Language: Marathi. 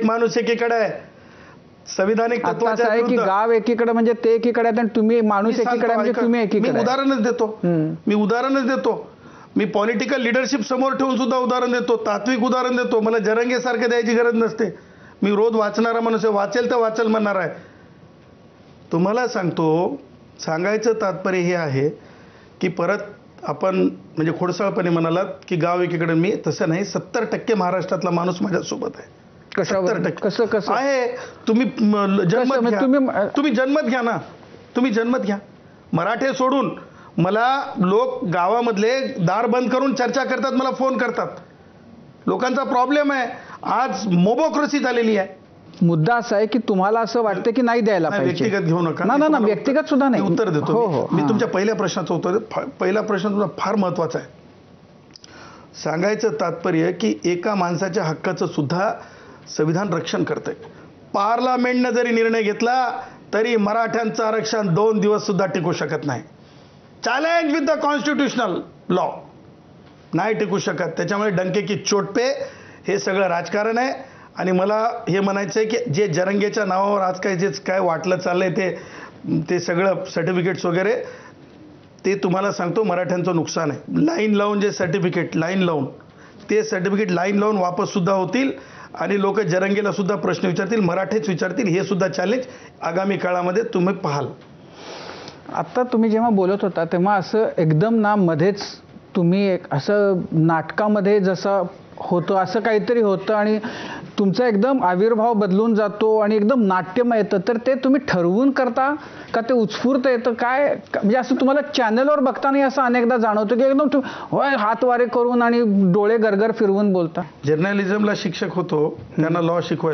एक माणूस एकीकडे आहे, संविधानिक तत्वाच्या आहे की गाव एकीकडे म्हणजे ते एकीकडे आहेत आणि तुम्ही माणूस एकीकडे म्हणजे तुम्ही एकीकडे. मी उदाहरणच देतो. मी पॉलिटिकल लिडरशिप समोर ठेवून सुद्धा उदाहरण देतो, तात्विक उदाहरण देतो. मला जरंगे सारखं द्यायची गरज नसते. मी रोज वाचणारा माणूस आहे, वाचेल तर वाचल म्हणणार आहे. तुम्हाला सांगतो, सांगायचं तात्पर्य हे आहे की परत आपण म्हणजे खोडसाळपणे म्हणालात की गाव एकीकडे, मी तसं नाही. 70% महाराष्ट्रातला माणूस माझ्यासोबत आहे. कसं कसं आहे? तुम्ही जनमत घ्या, तुम्ही जनमत घ्या ना, तुम्ही जनमत घ्या. मराठे सोडून मला लोक गावामधले दार बंद करून चर्चा करतात, मला फोन करतात. लोकांचा प्रॉब्लेम आहे. आज मोबोक्रेसी झालेली आहे. मुद्दा असा आहे की तुम्हाला असं वाटतं की नाही द्यायला पाहिजे. व्यक्तिगत घेऊ नका. ना व्यक्तिगत सुद्धा नाही. उत्तर देतो. हो, मी तुमच्या पहिल्या प्रश्नाचं उत्तर देतो. पहिला प्रश्न तुमचा फार महत्वाचा आहे. सांगायचं तात्पर्य की एका माणसाच्या हक्काचं सुद्धा संविधान रक्षण करतंय. पार्लमेंटनं जरी निर्णय घेतला तरी मराठ्यांचं आरक्षण 2 दिवस सुद्धा टिकू शकत नाही. Challenge with the constitutional law, नाही टिकू शकत. त्याच्यामुळे डंके की चोट पे हे सगळं राजकारण आहे. आणि मला हे म्हणायचं आहे की जे जरंगेच्या नावावर आज काय वाटलं चाललंय ते सगळं सर्टिफिकेट्स वगैरे, ते तुम्हाला सांगतो मराठ्यांचं नुकसान आहे. लाईन लावून जे सर्टिफिकेट ते सर्टिफिकेट लाईन लावून वापस सुद्धा होतील आणि लोक जरंगेला सुद्धा प्रश्न विचारतील, मराठेच विचारतील. हे सुद्धा चॅलेंज आगामी काळामध्ये तुम्ही पाहाल. आता तुम्ही जेव्हा बोलत होता तेव्हा असं एकदम ना मध्येच तुम्ही एक असं नाटकामध्ये जसं होतं असं काहीतरी होतं आणि तुमचा एकदम आविर्भाव बदलून जातो आणि एकदम नाट्यमय येतं. तर ते तुम्ही ठरवून करता का ते उत्स्फूर्त येतं काय? म्हणजे असं तुम्हाला चॅनलवर बघताना असं अनेकदा जाणवतं की एकदम होय हातवारे करून आणि डोळे गरगर फिरवून बोलता. जर्नलिझमला शिक्षक होतो, त्यांना लॉ शिकवायचं.